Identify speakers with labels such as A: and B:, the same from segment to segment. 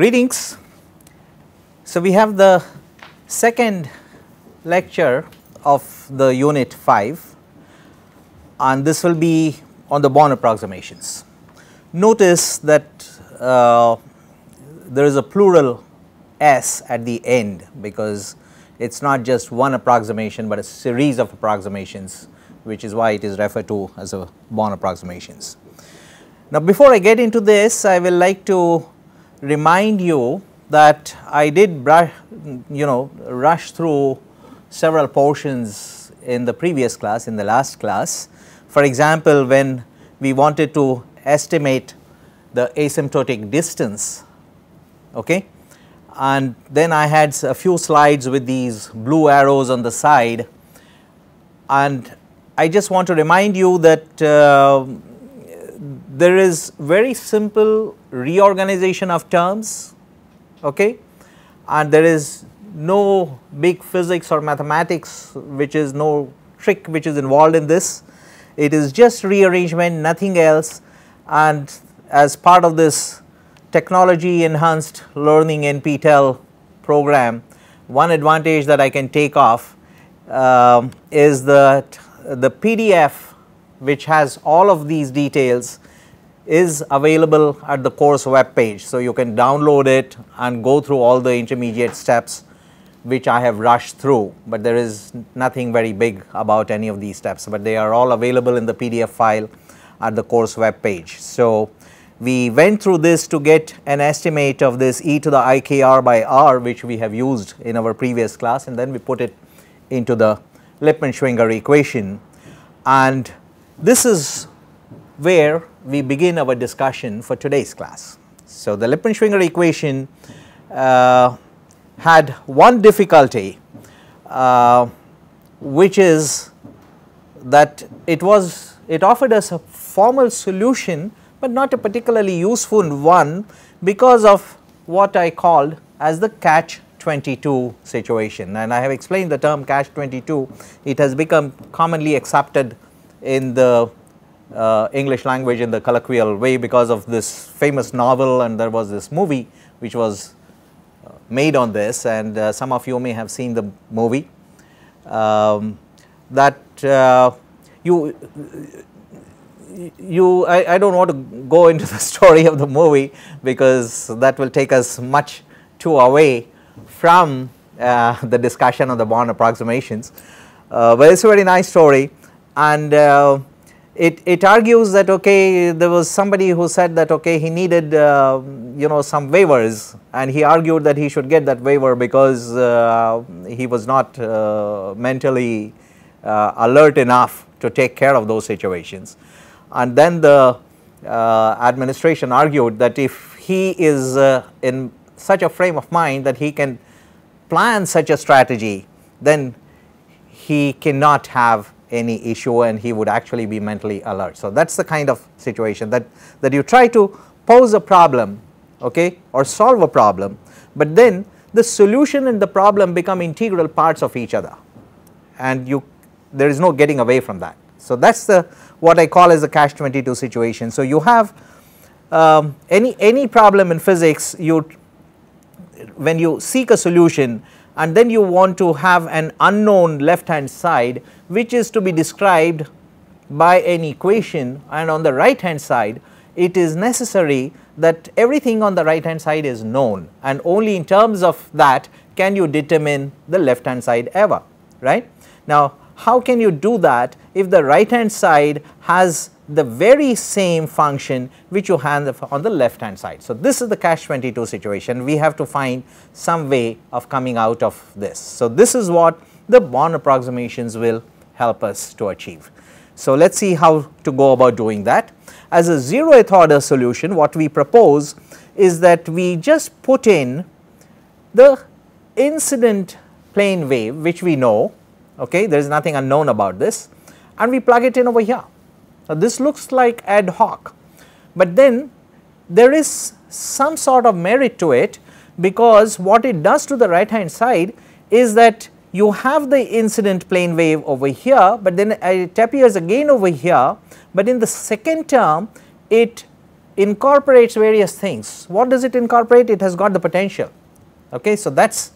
A: Greetings. So, we have the second lecture of the unit 5 and this will be on the Born approximations. Notice that there is a plural S at the end because it is not just one approximation, but a series of approximations, which is why it is referred to as a Born approximations. Now, before I get into this, I will like to remind you that I did rush through several portions in the previous class, in the last class. For example, when we wanted to estimate the asymptotic distance, okay, and then I had a few slides with these blue arrows on the side, and I just want to remind you that there is very simple reorganization of terms, okay, and there is no big physics or mathematics, which is no trick which is involved in this. It is just rearrangement, nothing else, and as part of this technology enhanced learning NPTEL program, one advantage that I can take off is that the PDF which has all of these details is available at the course web page. So, you can download it and go through all the intermediate steps which I have rushed through, but there is nothing very big about any of these steps, but they are all available in the PDF file at the course web page. So, we went through this to get an estimate of this e to the IKR by r, which we have used in our previous class, and then we put it into the Lippmann-Schwinger equation, and this is where we begin our discussion for today's class. So, the Lippmann-Schwinger equation had one difficulty, which is that it offered us a formal solution, but not a particularly useful one because of what I called as the catch-22 situation, and I have explained the term catch-22. It has become commonly accepted in the English language in the colloquial way because of this famous novel, and there was this movie which was made on this, and some of you may have seen the movie. I don't want to go into the story of the movie because that will take us much too away from the discussion of the Born approximations, but it is a very nice story, and it argues that okay, there was somebody who said that okay, he needed some waivers, and he argued that he should get that waiver because he was not mentally alert enough to take care of those situations. And then the administration argued that if he is in such a frame of mind that he can plan such a strategy, then he cannot have any issue and he would actually be mentally alert. So, that is the kind of situation that you try to pose a problem, okay, or solve a problem, but then the solution and the problem become integral parts of each other, and there is no getting away from that. So, that is what I call as the catch-22 situation. So, you have any problem in physics, when you seek a solution and then you want to have an unknown left hand side which is to be described by an equation, and on the right hand side it is necessary that everything on the right hand side is known, and only in terms of that can you determine the left hand side ever, right. Now, how can you do that if the right hand side has the very same function which you have on the left hand side? So, this is the catch-22 situation. We have to find some way of coming out of this. So, this is what the Born approximations will help us to achieve. So, let us see how to go about doing that. As a 0th order solution, what we propose is that we just put in the incident plane wave which we know, okay, there is nothing unknown about this, and we plug it in over here. Now, this looks like ad hoc, but then there is some sort of merit to it because what it does to the right hand side is that you have the incident plane wave over here, but then it appears again over here, but in the second term it incorporates various things. What does it incorporate? It has got the potential. Okay, so that is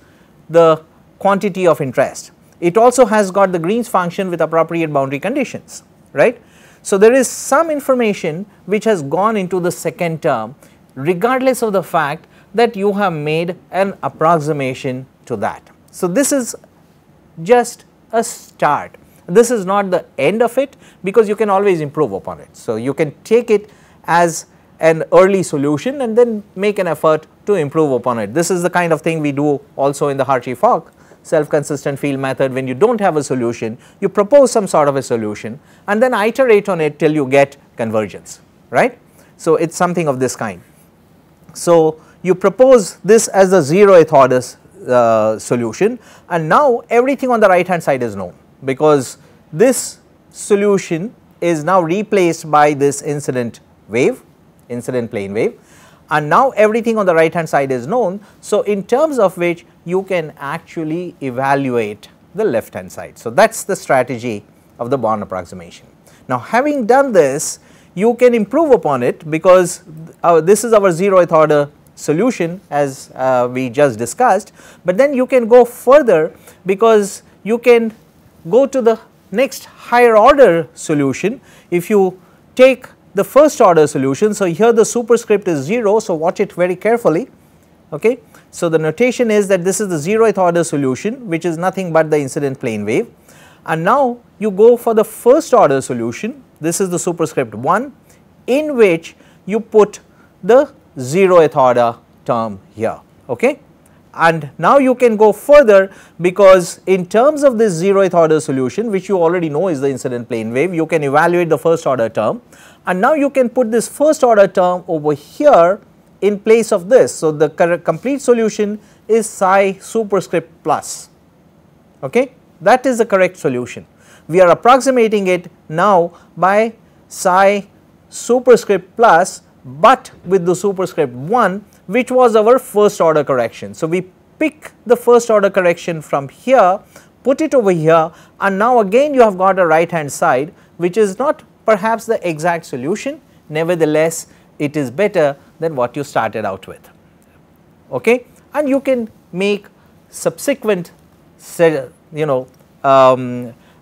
A: the quantity of interest. It also has got the Green's function with appropriate boundary conditions, right. So, there is some information which has gone into the second term regardless of the fact that you have made an approximation to that. So, this is just a start. This is not the end of it, because you can always improve upon it. So, you can take it as an early solution and then make an effort to improve upon it. This is the kind of thing we do also in the Hartree-Fock self-consistent field method. When you do not have a solution, you propose some sort of a solution and then iterate on it till you get convergence, right. So, it is something of this kind. So, you propose this as the 0th order solution, and now everything on the right hand side is known, because this solution is now replaced by this incident wave, incident plane wave, and now everything on the right hand side is known. So, in terms of which you can actually evaluate the left hand side. So, that is the strategy of the Born approximation. Now, having done this, you can improve upon it, because this is our 0th order solution as we just discussed, but then you can go further, because you can go to the next higher order solution. If you take the first order solution, so here the superscript is 0, so watch it very carefully. Okay. So, the notation is that this is the 0th order solution, which is nothing but the incident plane wave, and now you go for the first order solution. This is the superscript 1, in which you put the 0th order term here. Okay. And now you can go further, because in terms of this 0th order solution, which you already know is the incident plane wave, you can evaluate the first order term, and now you can put this first order term over here in place of this. So, the complete solution is psi superscript plus. Okay. That is the correct solution. We are approximating it now by psi superscript plus, but with the superscript 1, which was our first order correction. So, we pick the first order correction from here, put it over here, and now again you have got a right hand side, which is not perhaps the exact solution, nevertheless it is better than what you started out with. Okay. And you can make subsequent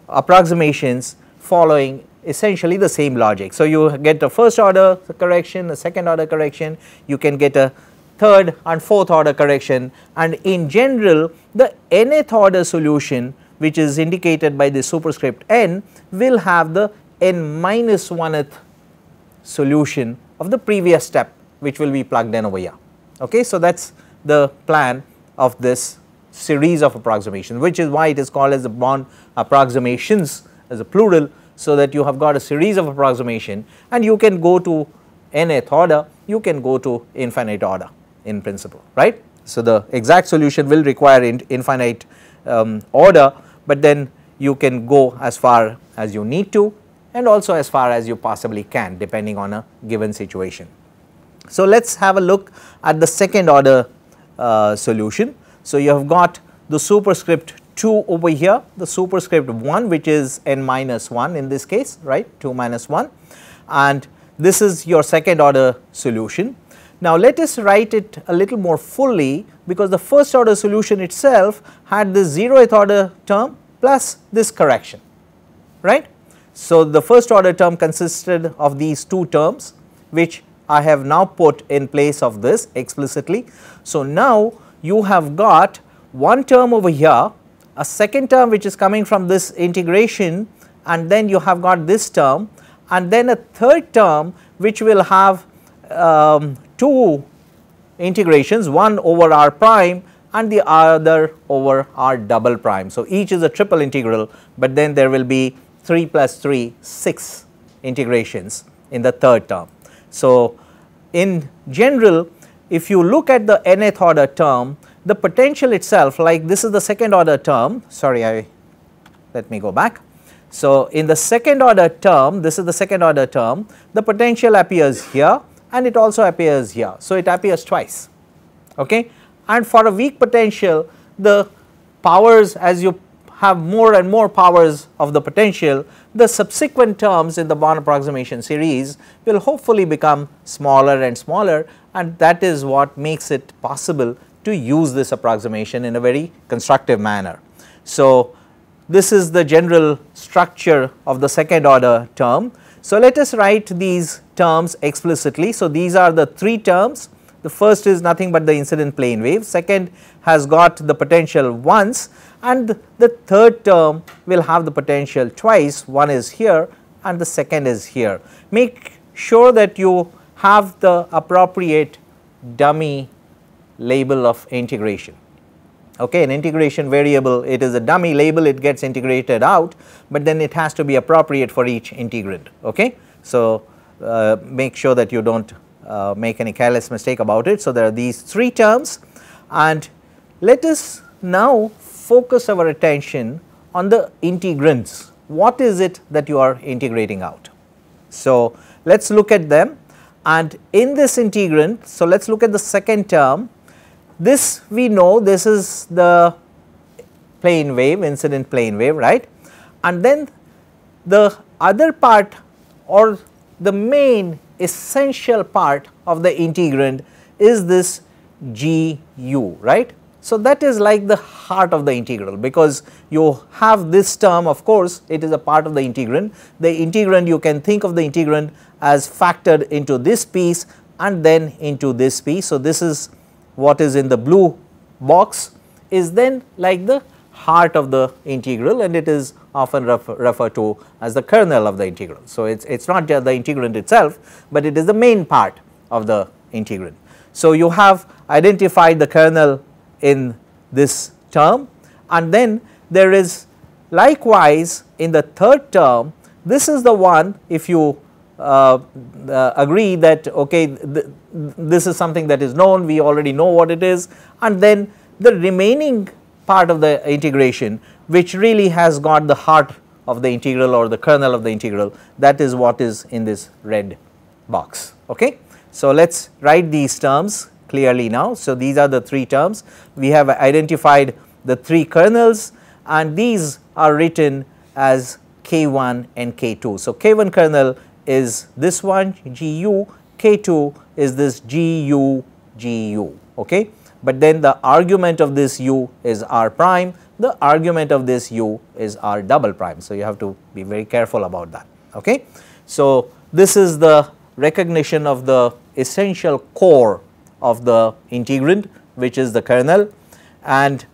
A: approximations following essentially the same logic. So, you get a first order correction, a second order correction, you can get a third and fourth order correction, and in general the nth order solution, which is indicated by the superscript n, will have the n minus 1th solution of the previous step, which will be plugged in over here. Okay. So, that is the plan of this series of approximations, which is why it is called as the Born approximations as a plural. So, that you have got a series of approximation, and you can go to nth order, you can go to infinite order in principle, right. So, the exact solution will require infinite order, but then you can go as far as you need to, and also as far as you possibly can, depending on a given situation. So, let us have a look at the second order solution. So, you have got the superscript 2 over here, the superscript 1, which is n minus 1 in this case, right, 2 minus 1, and this is your second order solution. Now, let us write it a little more fully, because the first order solution itself had this 0th order term plus this correction, right. So, the first order term consisted of these two terms, which I have now put in place of this explicitly. So, now you have got one term over here, a second term which is coming from this integration, and then you have got this term, and then a third term which will have two integrations, one over r prime and the other over r double prime. So, each is a triple integral, but then there will be 3 plus 3, 6 integrations in the third term. So, in general, if you look at the nth order term, the potential itself, like this is the second order term, sorry, let me go back. So, in the second order term, this is the second order term, the potential appears here and it also appears here. So, it appears twice, okay. And for a weak potential, the powers, as you have more and more powers of the potential, the subsequent terms in the Born approximation series will hopefully become smaller and smaller, and that is what makes it possible to use this approximation in a very constructive manner. So, this is the general structure of the second order term. So, let us write these terms explicitly. So, these are the three terms. The first is nothing but the incident plane wave, second has got the potential once, and the third term will have the potential twice. One is here and the second is here. Make sure that you have the appropriate dummy label of integration. Okay, an integration variable, it is a dummy label, it gets integrated out, but then it has to be appropriate for each integrand. Okay. So, make sure that you do not make any careless mistake about it. So, there are these three terms, and let us now focus our attention on the integrands. What is it that you are integrating out? So, let us look at them, and in this integrand, so let us look at the second term. This we know, this is the plane wave, incident plane wave, right, and then the other part or the main essential part of the integrand is this GU, right. So, that is like the heart of the integral, because you have this term, of course, it is a part of the integrand. The integrand, you can think of the integrand as factored into this piece and then into this piece. So, this is what is in the blue box is then like the heart of the integral, and it is often referred to as the kernel of the integral. So, it is not just the integrand itself, but it is the main part of the integrand. So, you have identified the kernel in this term, and then there is likewise in the third term, this is the one, if you agree that okay, this is something that is known, we already know what it is, and then the remaining part of the integration which really has got the heart of the integral or the kernel of the integral, that is what is in this red box. Okay. So, let us write these terms clearly now. So, these are the three terms, we have identified the three kernels, and these are written as K1 and K2. So, K1 kernel is this one GU, K2 is this GU. Okay. But then the argument of this U is R prime, the argument of this U is R double prime. So, you have to be very careful about that. Okay. So, this is the recognition of the essential core of the integrand, which is the kernel, and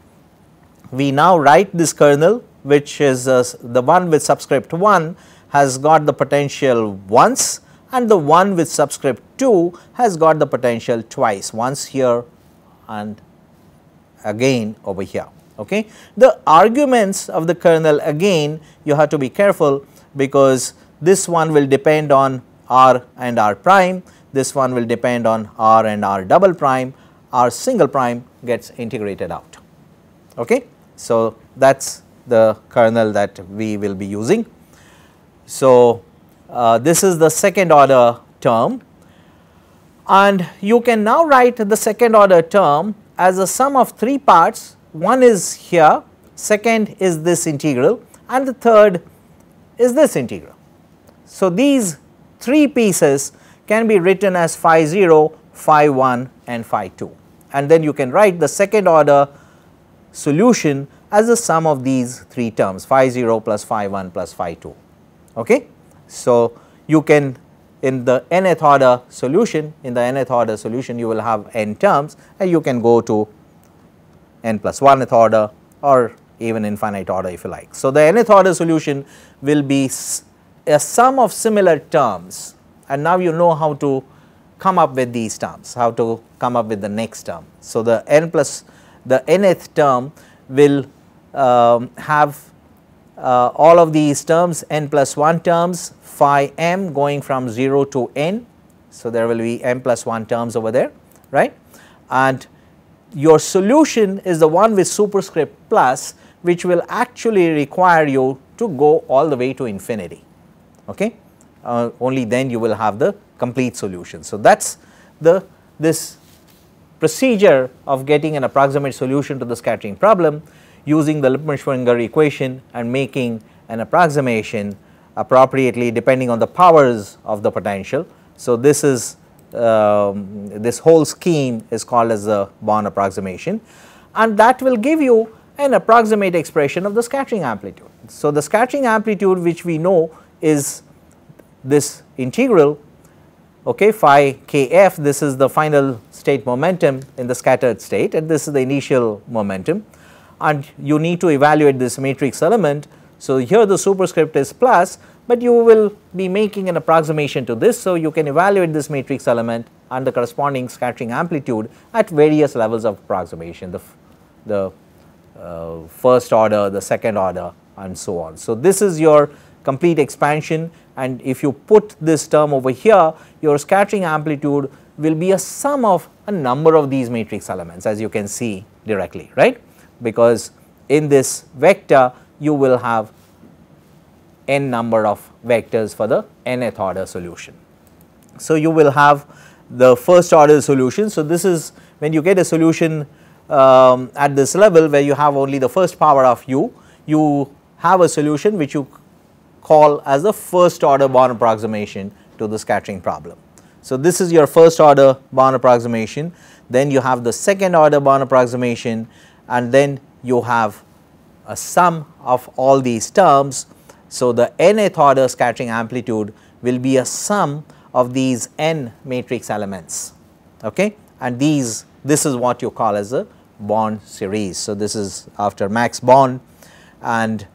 A: we now write this kernel, which is the one with subscript 1 has got the potential once, and the one with subscript 2 has got the potential twice, once here and again over here. Okay. The arguments of the kernel, again you have to be careful, because this one will depend on R and R prime, this one will depend on R and R double prime, R single prime gets integrated out. Okay. So, that is the kernel that we will be using. So, this is the second order term, and you can now write the second order term as a sum of three parts. One is here, second is this integral, and the third is this integral. So, these three pieces can be written as phi 0, phi 1 and phi 2, and then you can write the second order solution as a sum of these three terms, phi 0 plus phi 1 plus phi 2. Okay. So, you can in the nth order solution, you will have n terms, and you can go to n plus 1th order or even infinite order if you like. So, the nth order solution will be a sum of similar terms, and now you know how to come up with these terms, how to come up with the next term. So, the nth term will have all of these terms, n plus 1 terms, phi m going from 0 to n. So, there will be m plus 1 terms over there, right, and your solution is the one with superscript plus, which will actually require you to go all the way to infinity. Okay. Only then you will have the complete solution. So, that is this procedure of getting an approximate solution to the scattering problem. using the Lipman-Schwinger equation and making an approximation appropriately depending on the powers of the potential. So, this is this whole scheme is called as the Born approximation, and that will give you an approximate expression of the scattering amplitude. So, the scattering amplitude which we know is this integral, okay, phi kf. This is the final state momentum in the scattered state, and this is the initial momentum, and you need to evaluate this matrix element. So, here the superscript is plus, but you will be making an approximation to this. So, you can evaluate this matrix element and the corresponding scattering amplitude at various levels of approximation, the first order, the second order, and so on. So, this is your complete expansion, and if you put this term over here, your scattering amplitude will be a sum of a number of these matrix elements, as you can see directly, right, because in this vector you will have n number of vectors for the nth order solution. So, you will have the first order solution. So, this is when you get a solution at this level where you have only the first power of u, you have a solution which you call as the first order Born approximation to the scattering problem. So, this is your first order Born approximation, then you have the second order Born approximation, and then you have a sum of all these terms. So, the nth order scattering amplitude will be a sum of these n matrix elements, okay, and this is what you call as a Born series. So, this is after Max Born, and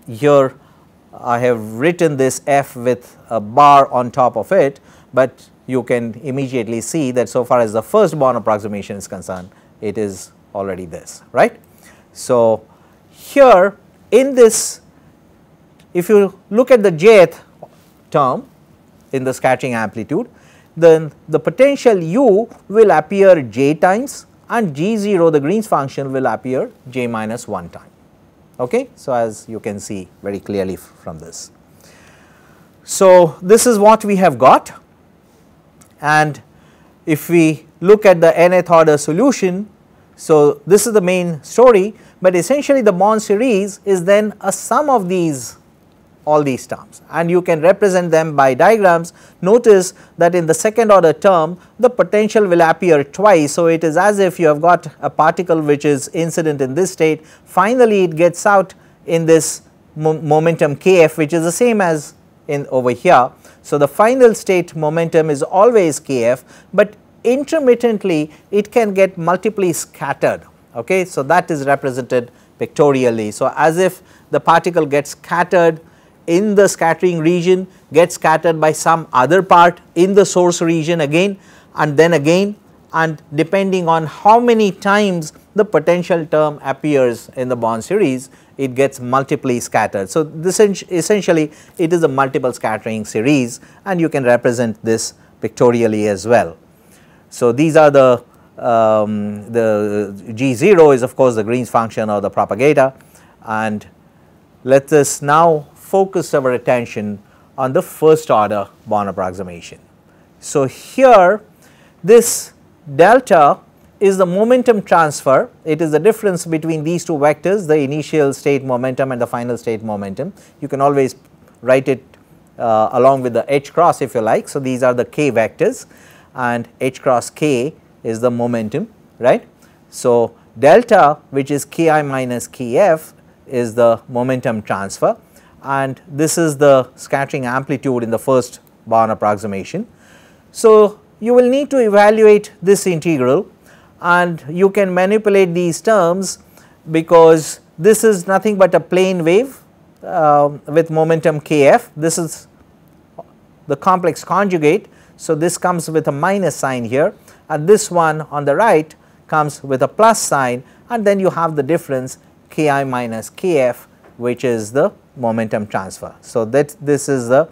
A: here I have written this f with a bar on top of it, but you can immediately see that so far as the first Born approximation is concerned, it is already this, right. So, here in this, if you look at the jth term in the scattering amplitude, then the potential u will appear j times, and g0, the Green's function, will appear j minus 1 time. Okay? So, as you can see very clearly from this. So, this is what we have got, and if we look at the nth order solution, so this is the main story, but essentially the Born series is then a sum of all these terms, and you can represent them by diagrams. Notice that in the second order term the potential will appear twice. So, it is as if you have got a particle which is incident in this state, finally it gets out in this momentum kf, which is the same as in over here. So, the final state momentum is always kf, but intermittently it can get multiply scattered. Okay? So, that is represented pictorially. So, as if the particle gets scattered in the scattering region, gets scattered by some other part in the source region again, and then again, and depending on how many times the potential term appears in the Born series, it gets multiply scattered. So, this essentially it is a multiple scattering series, and you can represent this pictorially as well. So, these are the G0 is of course the Green's function or the propagator, and let us now focus our attention on the first order Born approximation. So, here this delta is the momentum transfer. It is the difference between these two vectors, the initial state momentum and the final state momentum. You can always write it along with the h cross if you like. So, these are the k vectors, and h cross k is the momentum, right. So, delta, which is ki minus kf, is the momentum transfer, and this is the scattering amplitude in the first Born approximation. So, you will need to evaluate this integral, and you can manipulate these terms because this is nothing but a plane wave with momentum kf. This is the complex conjugate. So, this comes with a minus sign here, and this one on the right comes with a plus sign, and then you have the difference ki minus kf, which is the momentum transfer. So, that this is the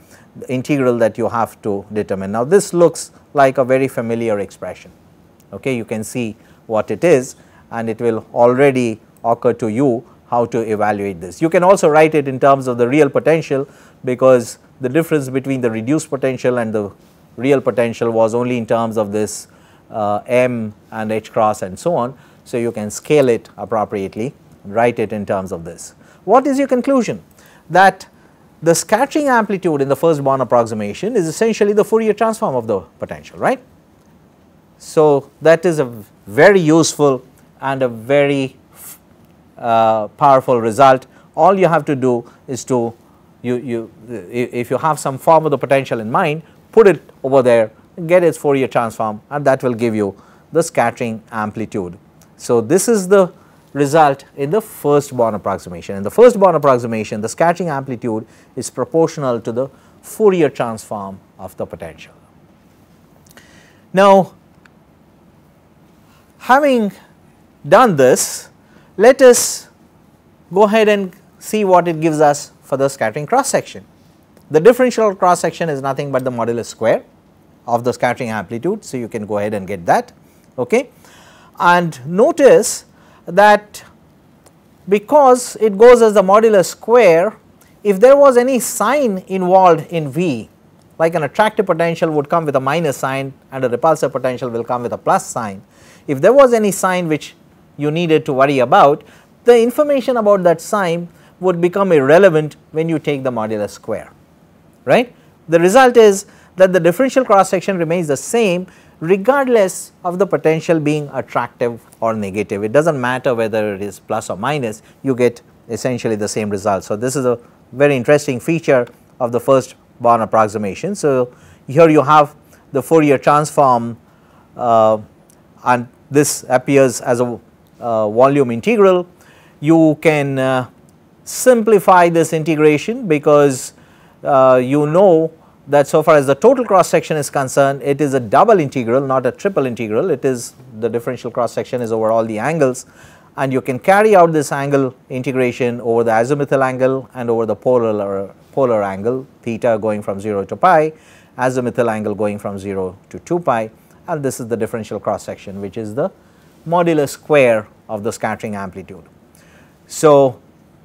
A: integral that you have to determine. Now, this looks like a very familiar expression. Okay, you can see what it is, and it will already occur to you how to evaluate this. You can also write it in terms of the real potential, because the difference between the reduced potential and the real potential was only in terms of this m and h cross and so on. So, you can scale it appropriately write it in terms of this. What is your conclusion? That the scattering amplitude in the first Born approximation is essentially the Fourier transform of the potential, right. So, that is a very useful and a very powerful result. All you have to do is to if you have some form of the potential in mind, put it over there, get its Fourier transform, and that will give you the scattering amplitude. So, this is the result in the first Born approximation. In the first Born approximation, the scattering amplitude is proportional to the Fourier transform of the potential. Now, having done this, let us go ahead and see what it gives us for the scattering cross section. The differential cross section is nothing but the modulus square of the scattering amplitude. So, you can go ahead and get that. Okay. And notice that because it goes as the modulus square, if there was any sign involved in V, like an attractive potential would come with a minus sign and a repulsive potential will come with a plus sign. If there was any sign which you needed to worry about, the information about that sign would become irrelevant when you take the modulus square, right. The result is that the differential cross section remains the same regardless of the potential being attractive or negative. It does not matter whether it is plus or minus, you get essentially the same result. So, this is a very interesting feature of the first Born approximation. So, here you have the Fourier transform and this appears as a volume integral. You can simplify this integration because you know that so far as the total cross section is concerned, it is a double integral, not a triple integral. It is the differential cross section is over all the angles, and you can carry out this angle integration over the azimuthal angle and over the polar angle, theta going from 0 to pi, azimuthal angle going from 0 to 2 pi, and this is the differential cross section, which is the modulus square of the scattering amplitude. So,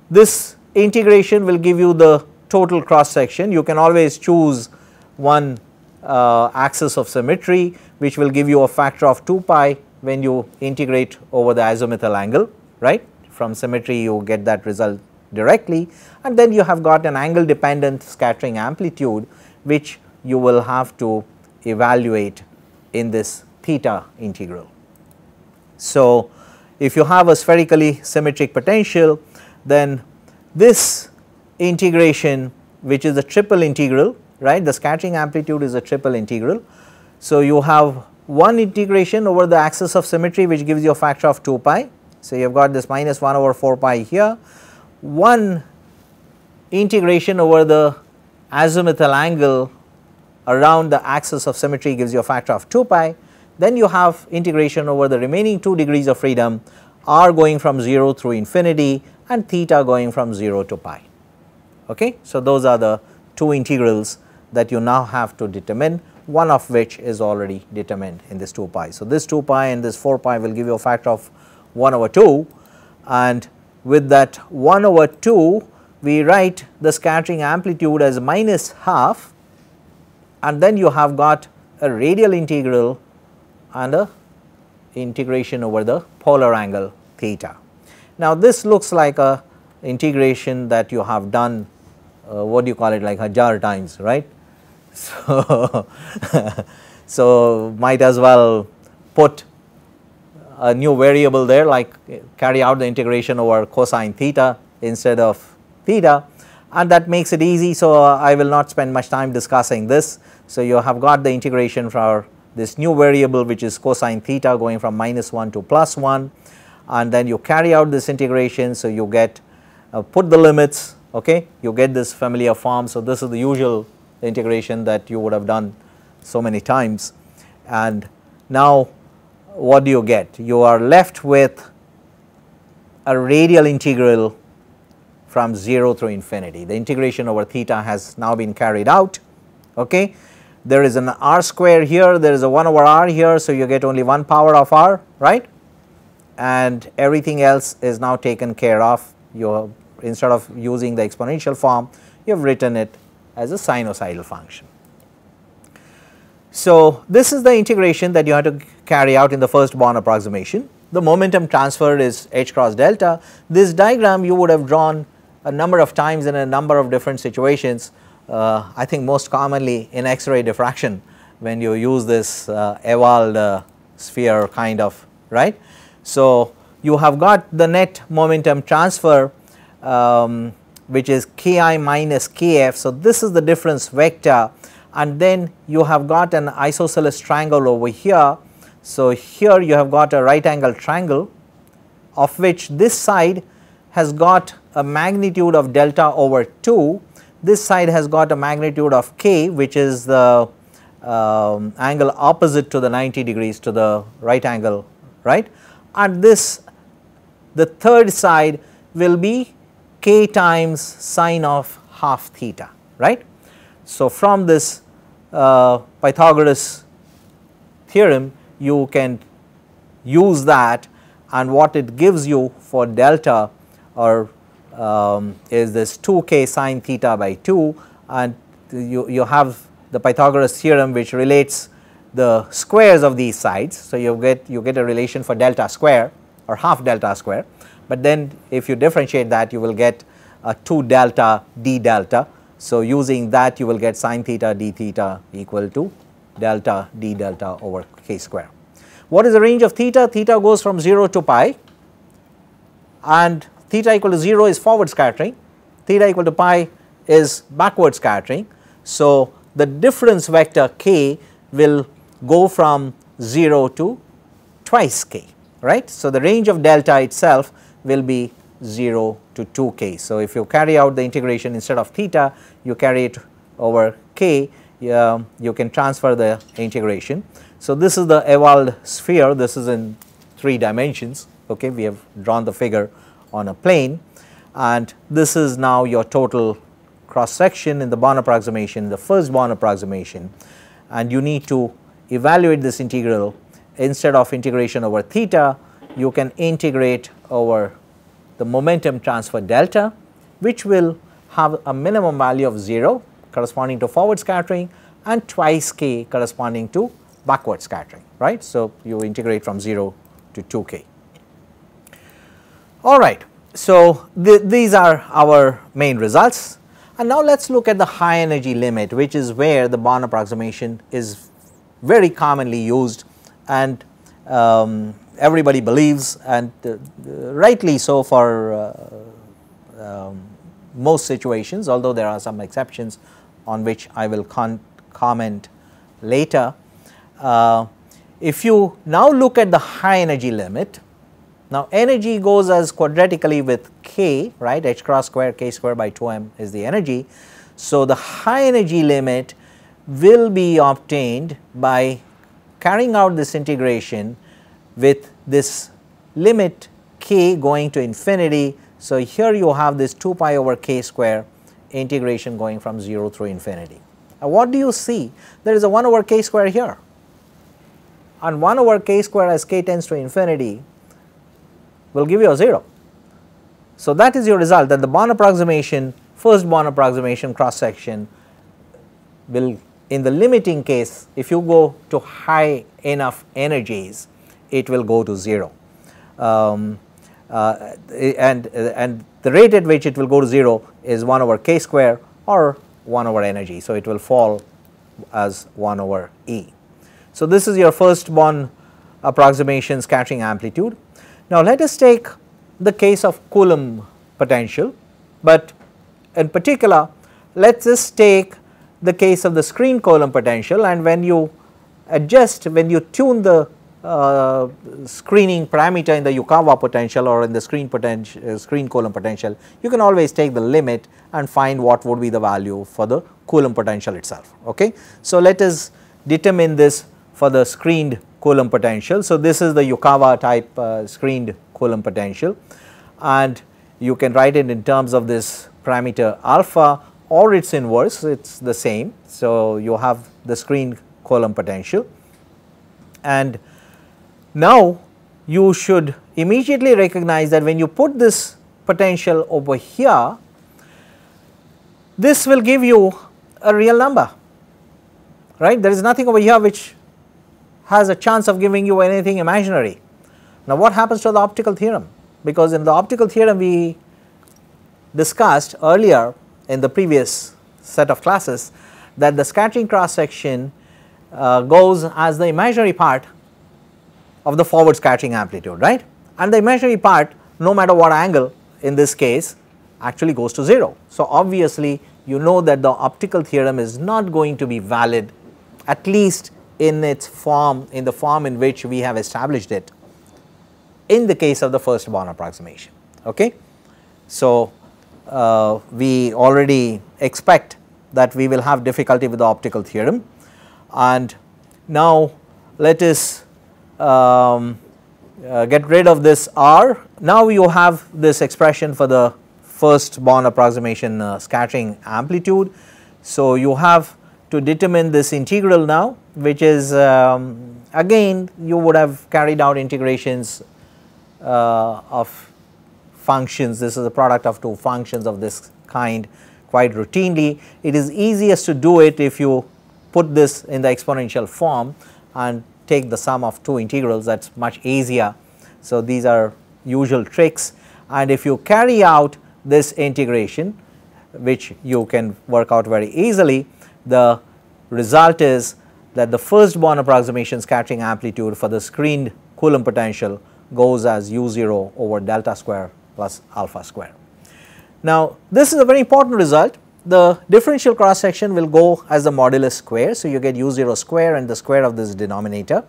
A: this integration will give you the total cross section. You can always choose one axis of symmetry, which will give you a factor of 2 pi when you integrate over the azimuthal angle, right. From symmetry you get that result directly, and then you have got an angle dependent scattering amplitude which you will have to evaluate in this theta integral. So, if you have a spherically symmetric potential, then this integration, which is a triple integral, right, the scattering amplitude is a triple integral. So, you have one integration over the axis of symmetry which gives you a factor of 2 pi. So, you have got this minus 1 over 4 pi here, one integration over the azimuthal angle around the axis of symmetry gives you a factor of 2 pi. Then you have integration over the remaining 2 degrees of freedom, r going from 0 through infinity and theta going from 0 to pi. Okay. So, those are the two integrals that you now have to determine, one of which is already determined in this 2 pi. So, this 2 pi and this 4 pi will give you a factor of 1 over 2, and with that 1 over 2 we write the scattering amplitude as minus half, and then you have got a radial integral and a integration over the polar angle theta. Now, this looks like a integration that you have done what do you call it, like 1,000 times, right. So, so might as well put a new variable there, like carry out the integration over cosine theta instead of theta, and that makes it easy. So, I will not spend much time discussing this. So, you have got the integration for this new variable which is cosine theta going from minus 1 to plus 1, and then you carry out this integration. So, you get put the limits, okay, you get this familiar form. So, this is the usual integration that you would have done so many times, and now what do you get? You are left with a radial integral from 0 through infinity. The integration over theta has now been carried out. Okay. There is an r square here, there is a 1 over r here, so you get only 1 power of r, right, and everything else is now taken care of. You, instead of using the exponential form, you have written it as a sinusoidal function. So, this is the integration that you have to carry out in the first Born approximation. the momentum transferred is h cross delta. This diagram you would have drawn a number of times in a number of different situations, I think most commonly in X-ray diffraction when you use this Ewald sphere kind of, right. So, you have got the net momentum transfer which is Ki minus Kf. So, this is the difference vector, and then you have got an isosceles triangle over here. So, here you have got a right angle triangle of which this side has got a magnitude of delta over 2, this side has got a magnitude of k, which is the angle opposite to the 90 degrees to the right angle, right, and this, the third side will be k times sine of half theta, right. So, from this Pythagoras theorem you can use that, and what it gives you for delta or is this 2k sine theta by 2, and you have the Pythagoras theorem which relates the squares of these sides. So, you get a relation for delta square or half delta square, but then if you differentiate that you will get a 2 delta d delta. So, using that you will get sine theta d theta equal to delta d delta over k square. What is the range of theta? Theta goes from 0 to pi, and theta equal to 0 is forward scattering, theta equal to pi is backward scattering. So, the difference vector k will go from 0 to twice k, right. So, the range of delta itself will be 0 to 2k. So, if you carry out the integration instead of theta you carry it over k, you can transfer the integration. So, this is the Ewald sphere, this is in 3 dimensions, okay. We have drawn the figure on a plane, and this is now your total cross section in the Born approximation, the first Born approximation, and you need to evaluate this integral. Instead of integration over theta you can integrate over the momentum transfer delta, which will have a minimum value of 0 corresponding to forward scattering and twice k corresponding to backward scattering, right. So, you integrate from 0 to 2k. All right. So, these are our main results, and now let us look at the high energy limit, which is where the Born approximation is very commonly used, and everybody believes, and rightly so for most situations, although there are some exceptions on which I will comment later. If you now look at the high energy limit, now energy goes as quadratically with k, right, h cross square k square by 2m is the energy. So, the high energy limit will be obtained by carrying out this integration with this limit k going to infinity. So, here you have this 2 pi over k square integration going from 0 through infinity. Now, what do you see? There is a 1 over k square here, and 1 over k square as k tends to infinity will give you a 0. So, that is your result, that the Born approximation, first Born approximation cross section will, in the limiting case, if you go to high enough energies, it will go to 0. And the rate at which it will go to 0 is 1 over k square or 1 over energy. So, it will fall as 1 over E. So, this is your first Born approximation scattering amplitude. Now, let us take the case of Coulomb potential, but in particular let us just take the case of the screen Coulomb potential, and when you adjust, when you tune the screening parameter in the Yukawa potential or in the screen Coulomb potential, you can always take the limit and find what would be the value for the Coulomb potential itself. Okay. So, let us determine this for the screened Coulomb potential. So, this is the Yukawa type screened Coulomb potential, and you can write it in terms of this parameter alpha or its inverse, it is the same. So, you have the screened Coulomb potential, and now you should immediately recognize that when you put this potential over here, this will give you a real number, right. There is nothing over here which has a chance of giving you anything imaginary. Now what happens to the optical theorem? Because in the optical theorem we discussed earlier in the previous set of classes that the scattering cross section goes as the imaginary part of the forward scattering amplitude, right, and the imaginary part, no matter what angle in this case, actually goes to 0. So obviously you know that the optical theorem is not going to be valid, at least in its form, in the form in which we have established it in the case of the first Born approximation. Okay. So we already expect that we will have difficulty with the optical theorem, and now let us get rid of this r. Now you have this expression for the first Born approximation scattering amplitude. So you have to determine this integral now, which is again you would have carried out integrations of functions. This is a product of two functions of this kind quite routinely. It is easiest to do it if you put this in the exponential form and take the sum of two integrals, that is much easier. So these are usual tricks, and if you carry out this integration, which you can work out very easily, the result is that the first Born approximation scattering amplitude for the screened Coulomb potential goes as u0 over delta square plus alpha square. Now this is a very important result. The differential cross section will go as the modulus square. So you get u0 square and the square of this denominator.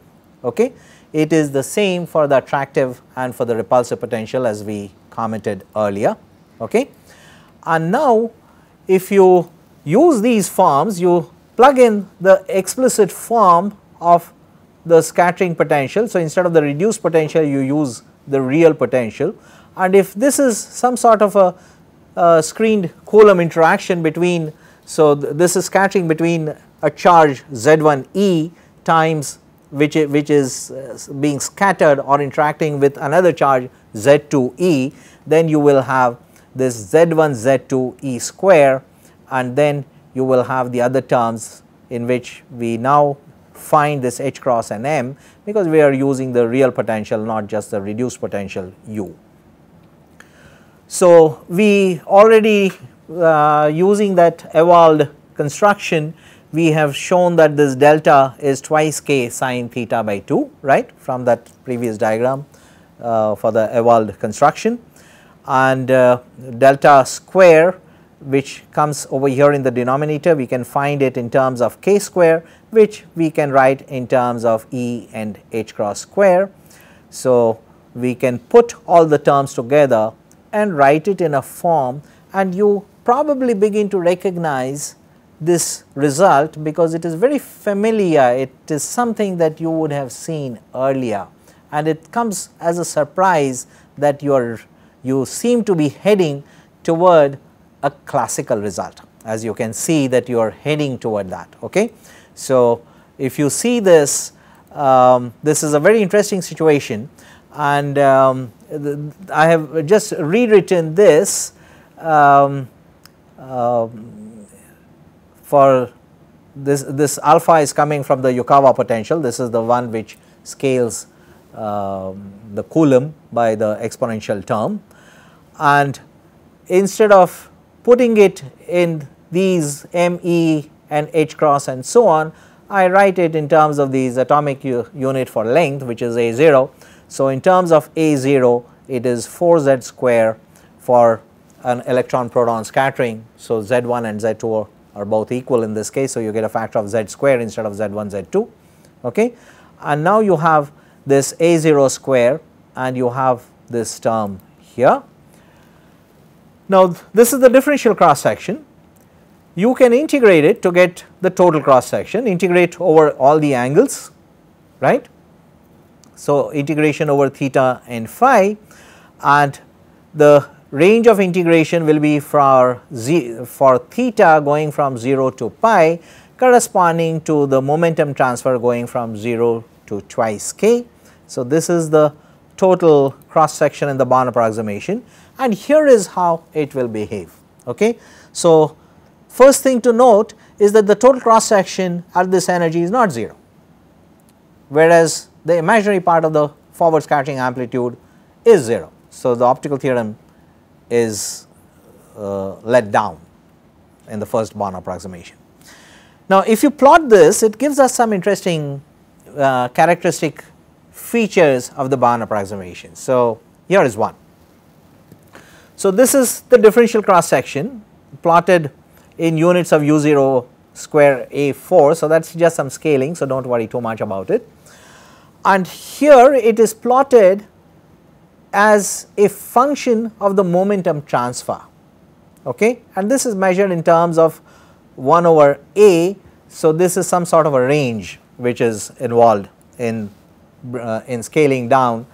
A: Okay. It is the same for the attractive and for the repulsive potential as we commented earlier. Okay. And now if you use these forms, you plug in the explicit form of the scattering potential. So instead of the reduced potential you use the real potential, and if this is some sort of a screened Coulomb interaction between, so this is scattering between a charge Z1e times which is being scattered or interacting with another charge Z2e, then you will have this Z1 Z2e square, and then you will have the other terms in which we now find this h cross and m, because we are using the real potential, not just the reduced potential u. So we already using that evolved construction, we have shown that this delta is twice k sine theta by 2, right, from that previous diagram for the evolved construction, and delta square, which comes over here in the denominator, we can find it in terms of k square, which we can write in terms of e and h cross square. So we can put all the terms together and write it in a form, and you probably begin to recognize this result because it is very familiar. It is something that you would have seen earlier, and it comes as a surprise that you seem to be heading toward a classical result, as you can see that you are heading toward that. Okay. So if you see this, this is a very interesting situation, and I have just rewritten this for this alpha is coming from the Yukawa potential. This is the one which scales the Coulomb by the exponential term, and instead of putting it in these m, e and h cross and so on, I write it in terms of these atomic unit for length, which is a0. So in terms of a0, it is 4z square for an electron proton scattering. So z1 and z2 are both equal in this case, so you get a factor of z square instead of z1 z2. Okay. And now you have this a0 square and you have this term here. Now this is the differential cross section. You can integrate it to get the total cross section, integrate over all the angles, right. So integration over theta and phi, and the range of integration will be for theta going from 0 to pi, corresponding to the momentum transfer going from 0 to twice k. So this is the total cross section in the Born approximation, and here is how it will behave. Okay. So first thing to note is that the total cross section at this energy is not 0, whereas the imaginary part of the forward scattering amplitude is 0. So, the optical theorem is let down in the first Born approximation. Now, if you plot this, it gives us some interesting characteristic features of the Born approximation. So, here is one. So, this is the differential cross section plotted in units of u0 square a4. So, that is just some scaling. So, do not worry too much about it. And here it is plotted as a function of the momentum transfer, okay, and this is measured in terms of 1 over a. So, this is some sort of a range which is involved in scaling down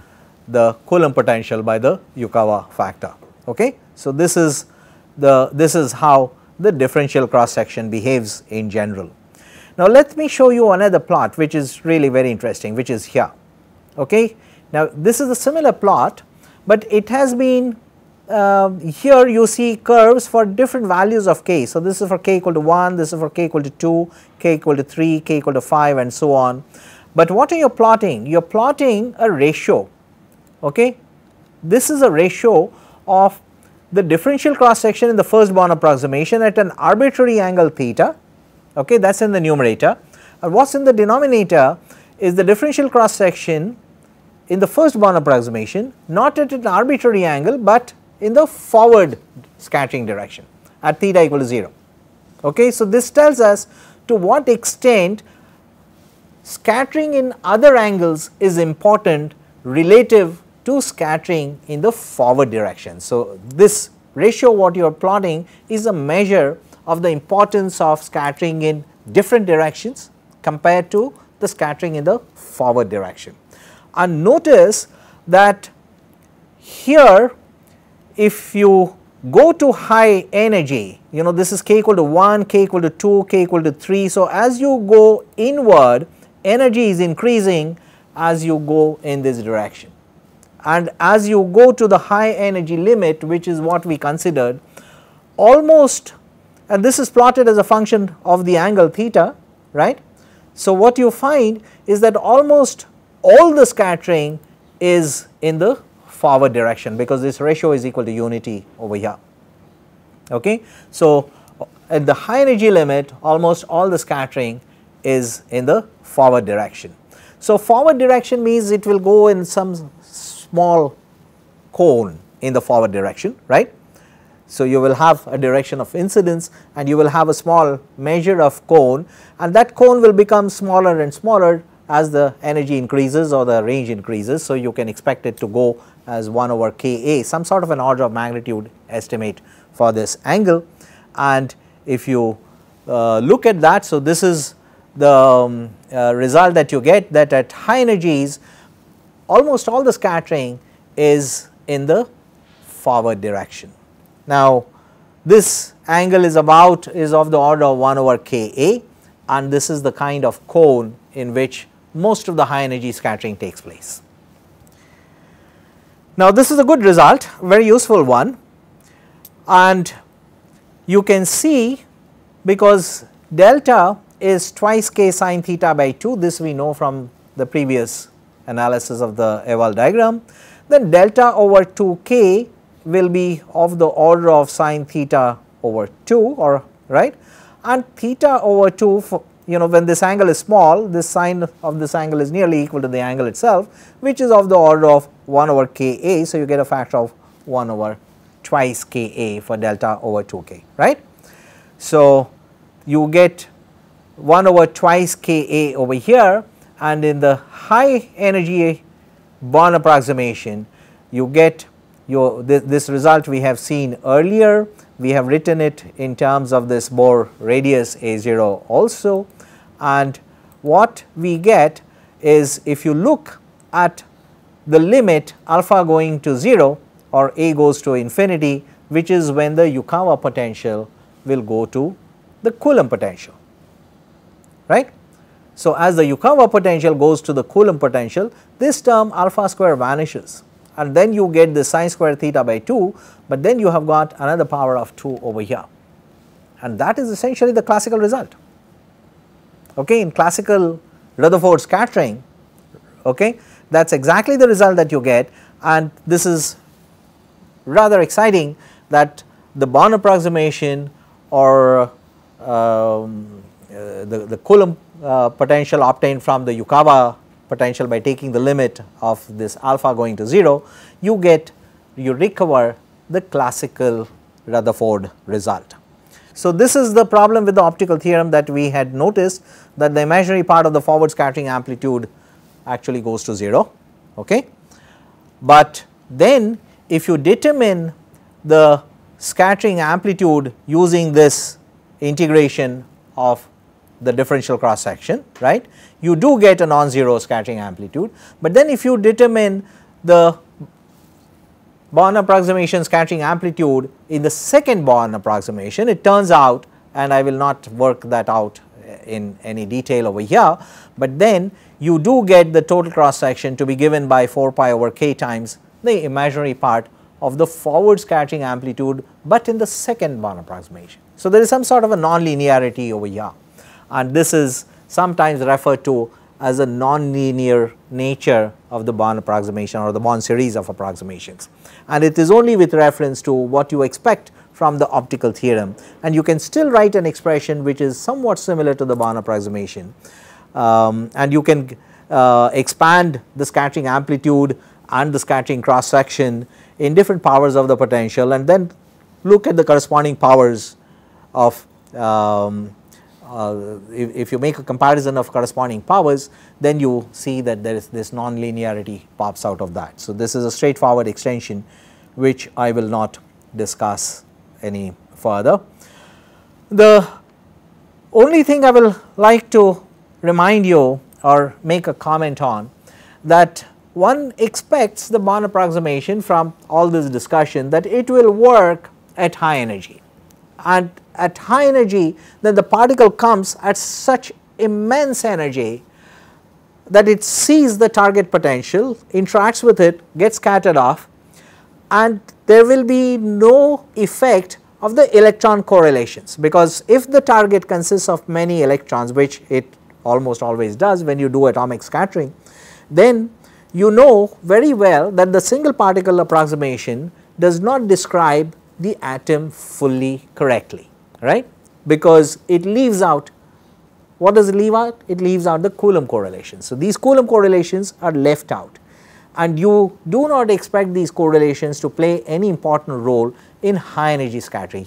A: the Coulomb potential by the Yukawa factor, okay. So, this is how the differential cross section behaves in general. Now, let me show you another plot which is really very interesting, which is here, okay. Now, this is a similar plot, but it has been here you see curves for different values of k. So, this is for k equal to 1, this is for k equal to 2, k equal to 3, k equal to 5 and so on. But what are you plotting? You are plotting a ratio, okay. This is a ratio of the differential cross section in the first Born approximation at an arbitrary angle theta, okay, that is in the numerator, and what is in the denominator is the differential cross section in the first Born approximation, not at an arbitrary angle, but in the forward scattering direction at theta equal to 0. Okay. So, this tells us to what extent scattering in other angles is important relative to scattering in the forward direction. So, this ratio what you are plotting is a measure of the importance of scattering in different directions compared to the scattering in the forward direction. And notice that here if you go to high energy, you know, this is k equal to 1, k equal to 2, k equal to 3. So, as you go inward, energy is increasing as you go in this direction, and as you go to the high energy limit, which is what we considered, almost, and this is plotted as a function of the angle theta, right. So, what you find is that almost all the scattering is in the forward direction, because this ratio is equal to unity over here, okay. So, at the high energy limit almost all the scattering is in the forward direction. So, forward direction means it will go in some small cone in the forward direction, right. So, you will have a direction of incidence and you will have a small measure of cone, and that cone will become smaller and smaller as the energy increases or the range increases. So, you can expect it to go as 1 over Ka, some sort of an order of magnitude estimate for this angle. And if you look at that, so this is the result that you get, that at high energies almost all the scattering is in the forward direction. Now, this angle is of the order of 1 over Ka, and this is the kind of cone in which most of the high energy scattering takes place. Now, this is a good result, very useful one, and you can see because delta is twice k sine theta by 2, this we know from the previous analysis of the Ewald diagram, then delta over 2k will be of the order of sine theta over 2, or right, and theta over 2, for, you know, when this angle is small, this sine of this angle is nearly equal to the angle itself, which is of the order of 1 over Ka. So, you get a factor of 1 over twice Ka for delta over 2k, right. So, you get 1 over twice Ka over here, and in the high energy Born approximation you get this result we have seen earlier. We have written it in terms of this Bohr radius A0 also, and what we get is, if you look at the limit alpha going to 0 or A goes to infinity, which is when the Yukawa potential will go to the Coulomb potential, right. So, as the Yukawa potential goes to the Coulomb potential, this term alpha square vanishes, and then you get the sine square theta by 2, but then you have got another power of 2 over here, and that is essentially the classical result. Okay. In classical Rutherford scattering, okay, that is exactly the result that you get, and this is rather exciting that the Born approximation or the Coulomb potential obtained from the Yukawa potential by taking the limit of this alpha going to 0, you recover the classical Rutherford result. So, this is the problem with the optical theorem, that we had noticed that the imaginary part of the forward scattering amplitude actually goes to 0, okay. But then if you determine the scattering amplitude using this integration of the differential cross section, right, you do get a non-zero scattering amplitude. But then if you determine the Born approximation scattering amplitude in the second Born approximation, it turns out, and I will not work that out in any detail over here, but then you do get the total cross section to be given by 4 pi over k times the imaginary part of the forward scattering amplitude, but in the second Born approximation. So, there is some sort of a non-linearity over here, and this is sometimes referred to as a non-linear nature of the Born approximation or the Born series of approximations, and it is only with reference to what you expect from the optical theorem, and you can still write an expression which is somewhat similar to the Born approximation, and you can expand the scattering amplitude and the scattering cross section in different powers of the potential, and then look at the corresponding powers of if you make a comparison of corresponding powers, then you see that there is this non-linearity pops out of that. So, this is a straightforward extension which I will not discuss any further. The only thing I will like to remind you or make a comment on, that one expects the Born approximation from all this discussion that it will work at high energy, and at high energy then the particle comes at such immense energy that it sees the target potential, interacts with it, gets scattered off, and there will be no effect of the electron correlations, because if the target consists of many electrons, which it almost always does when you do atomic scattering, then you know very well that the single particle approximation does not describe the atom fully correctly, right, because it leaves out, what does it leave out? It leaves out the Coulomb correlations. So, these Coulomb correlations are left out, and you do not expect these correlations to play any important role in high energy scattering,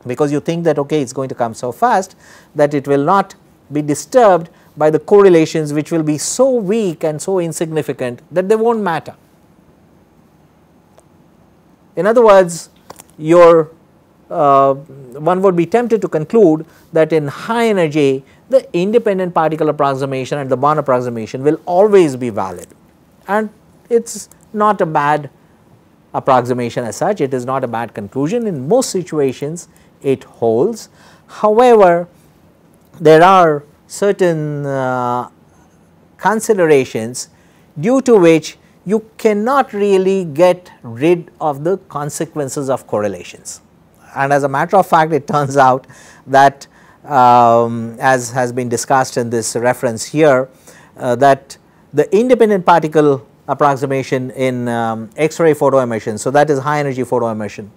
A: because you think that okay, it is going to come so fast that it will not be disturbed by the correlations which will be so weak and so insignificant that they will not matter. In other words, one would be tempted to conclude that in high energy the independent particle approximation and the Born approximation will always be valid, and it is not a bad approximation as such, it is not a bad conclusion. In most situations it holds. However, there are certain considerations due to which you cannot really get rid of the consequences of correlations, and as a matter of fact it turns out that as has been discussed in this reference here, that the independent particle approximation in X-ray photoemission, so that is high energy photoemission,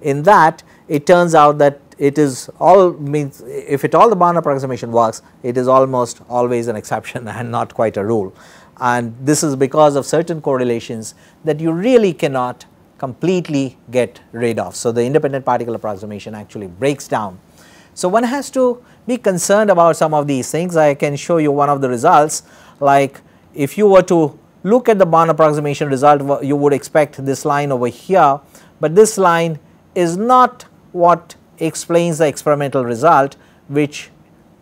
A: in that it turns out that it is all means, if at all the Born approximation works, it is almost always an exception and not quite a rule, and this is because of certain correlations that you really cannot completely get rid of. So, the independent particle approximation actually breaks down. So, one has to be concerned about some of these things. I can show you one of the results, like if you were to look at the Born approximation result, you would expect this line over here, but this line is not what explains the experimental result, which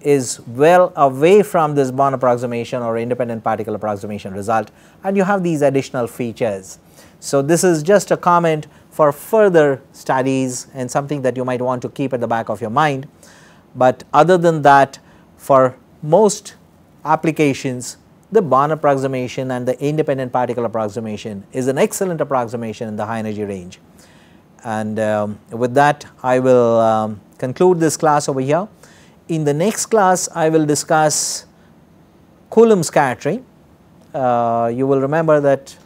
A: is well away from this Born approximation or independent particle approximation result, and you have these additional features. So, this is just a comment for further studies and something that you might want to keep at the back of your mind, but other than that, for most applications the Born approximation and the independent particle approximation is an excellent approximation in the high energy range. And with that I will conclude this class over here. In the next class I will discuss Coulomb scattering you will remember that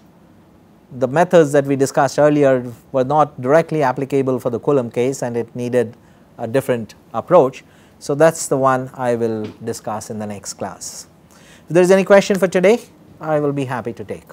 A: the methods that we discussed earlier were not directly applicable for the Coulomb case and it needed a different approach. So, that is the one I will discuss in the next class. If there is any question for today, I will be happy to take.